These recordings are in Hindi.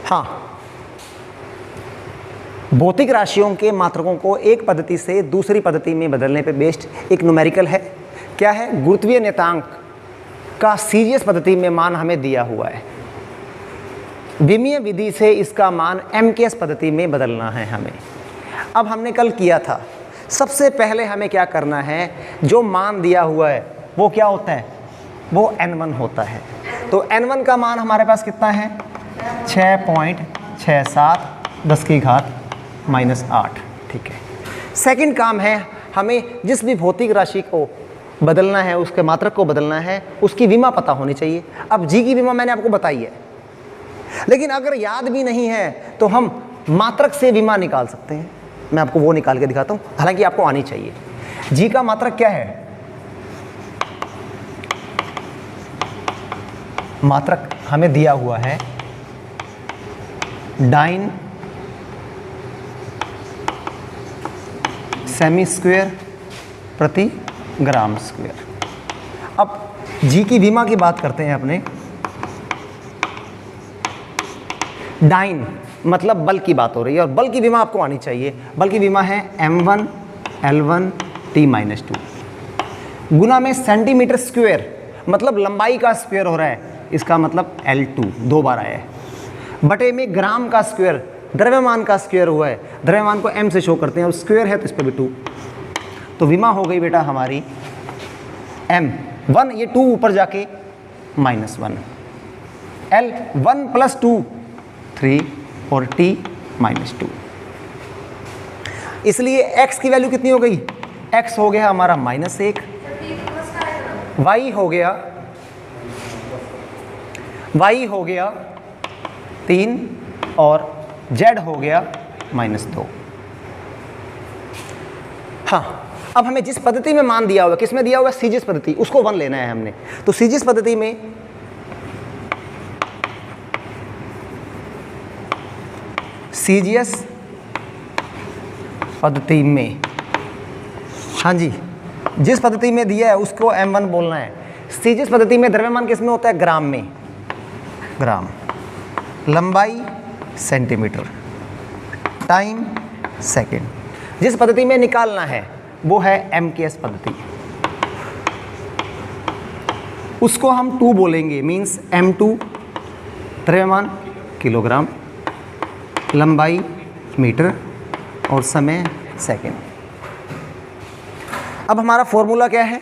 हाँ, भौतिक राशियों के मात्रकों को एक पद्धति से दूसरी पद्धति में बदलने पे बेस्ड एक न्यूमेरिकल है। क्या है? गुरुत्वीय नियतांक का सीजीएस पद्धति में मान हमें दिया हुआ है। विमीय विधि से इसका मान एमकेएस पद्धति में बदलना है हमें। अब हमने कल किया था, सबसे पहले हमें क्या करना है, जो मान दिया हुआ है वो क्या होता है, वो n1 होता है। तो n1 का मान हमारे पास कितना है, 6.67 10⁻⁻8। ठीक है। सेकंड काम है, हमें जिस भी भौतिक राशि को बदलना है, उसके मात्रक को बदलना है, उसकी विमा पता होनी चाहिए। अब जी की विमा मैंने आपको बताई है, लेकिन अगर याद भी नहीं है तो हम मात्रक से विमा निकाल सकते हैं। मैं आपको वो निकाल के दिखाता हूँ, हालांकि आपको आनी चाहिए। जी का मात्रक क्या है, मात्रक हमें दिया हुआ है डाइन सेमी स्क्वायर प्रति ग्राम स्क्वायर। अब जी की विमा की बात करते हैं अपने। डाइन मतलब बल की बात हो रही है, और बल की विमा आपको आनी चाहिए। बल की विमा है m1 l1 t-2 गुना में सेंटीमीटर स्क्वायर, मतलब लंबाई का स्क्वायर हो रहा है, इसका मतलब l2 दो बार आया है, बटे में ग्राम का स्क्वायर, द्रव्यमान का स्क्वायर हुआ है। द्रव्यमान को m से शो करते हैं और स्क्वायर है तो इस पर भी 2। तो विमा हो गई बेटा हमारी m1, ये 2 ऊपर जाके -1, l1 + 2 3 और t-2। इसलिए x की वैल्यू कितनी हो गई, x हो गया हमारा -1, y हो गया 3 और z हो गया -2। हाँ, अब हमें जिस पद्धति में मान दिया हुआ, किसमें दिया हुआ, सीजीएस पद्धति, उसको 1 लेना है हमने। तो सीजीएस पद्धति में हाँ जी, जिस पद्धति में दिया है उसको m1 बोलना है। सीजीएस पद्धति में द्रव्यमान किस में होता है, ग्राम में, ग्राम, लंबाई सेंटीमीटर, टाइम सेकंड। जिस पद्धति में निकालना है वो है एमकेएस पद्धति, उसको हम 2 बोलेंगे, मींस m2 द्रव्यमान किलोग्राम, लंबाई मीटर और समय सेकंड। अब हमारा फॉर्मूला क्या है,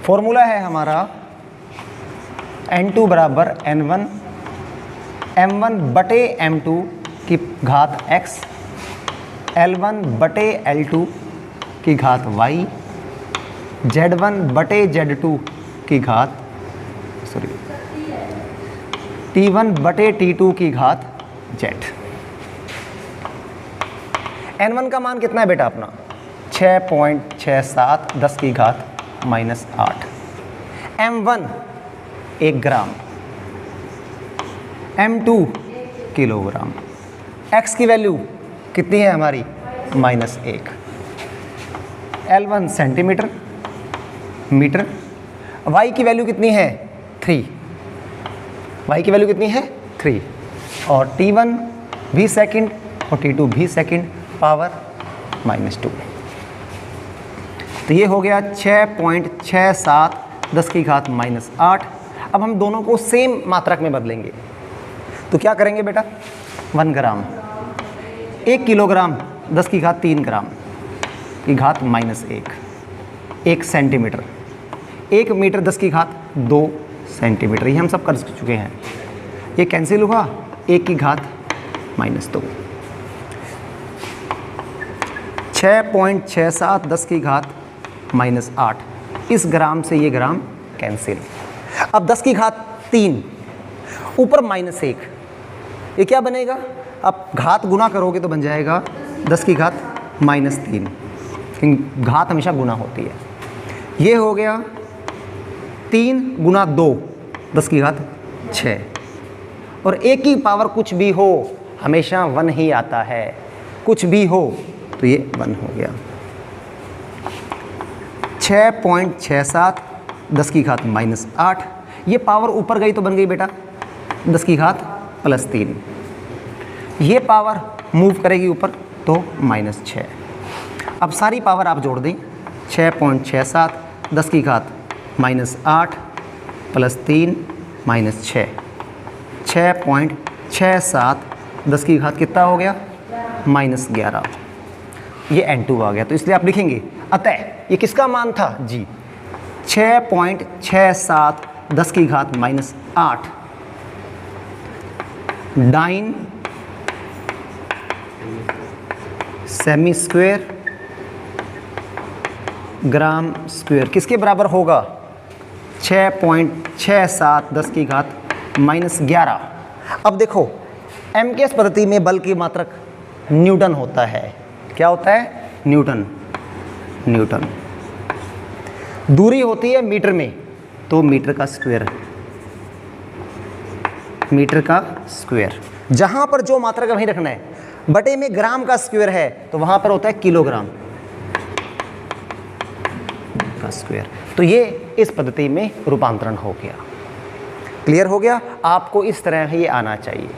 फॉर्मूला है हमारा n2 बराबर n1 m1 बटे m2 की घात x, l1 बटे l2 की घात y, z1 बटे z2 की घात t1 बटे t2 की घात z। n1 का मान कितना है बेटा अपना, 6.67 10⁻⁻8। m1 1 ग्राम, m2 किलोग्राम, x की वैल्यू कितनी है हमारी, -1, l1 सेंटीमीटर मीटर, y की वैल्यू कितनी है 3, y की वैल्यू कितनी है 3, और t1 भी सेकंड और t2 भी सेकंड, पावर -2। तो ये हो गया 6.67 10⁻⁻8। अब हम दोनों को सेम मात्रक में बदलेंगे, तो क्या करेंगे बेटा, 1 ग्राम, 1 किलोग्राम 10⁻³ ग्राम की घात -1, 1 सेंटीमीटर, 1 मीटर 10⁻² सेंटीमीटर, ये हम सब कर चुके हैं। ये कैंसिल हुआ, 1 की घात -2, 6.67 10⁻⁻8। इस ग्राम से ये ग्राम कैंसिल। अब 10⁻³ ऊपर -1, ये क्या बनेगा, अब घात गुना करोगे तो बन जाएगा 10⁻³ घात हमेशा गुना होती है। ये हो गया 3 × 2 10⁻6, और 1 की पावर कुछ भी हो हमेशा 1 ही आता है, कुछ भी हो तो ये 1 हो गया। 6.67 10⁻⁻8, ये पावर ऊपर गई तो बन गई बेटा 10⁻+3, ये पावर मूव करेगी ऊपर तो -6। अब सारी पावर आप जोड़ दें, 6.67 10 की घात -8 + 3 -6, 6.67 10 की घात कितना हो गया -11। ये N2 आ गया, तो इसलिए आप लिखेंगे अतः ये किसका मान था जी, 6.67 10 की घात -8 डाइन सेमी स्क्वायर ग्राम स्क्वायर किसके बराबर होगा, 6.67 10 की घात -11। अब देखो एमकेएस पद्धति में बल की मात्रक न्यूटन होता है। क्या होता है, न्यूटन। न्यूटन दूरी होती है मीटर में, तो मीटर का स्क्वायर, मीटर का स्क्वायर। जहां पर जो मात्रक वहीं रखना है, बटे में ग्राम का स्क्वायर है तो वहां पर होता है किलोग्राम का स्क्वायर। तो ये इस पद्धति में रूपांतरण हो गया। क्लियर हो गया, आपको इस तरह ही आना चाहिए।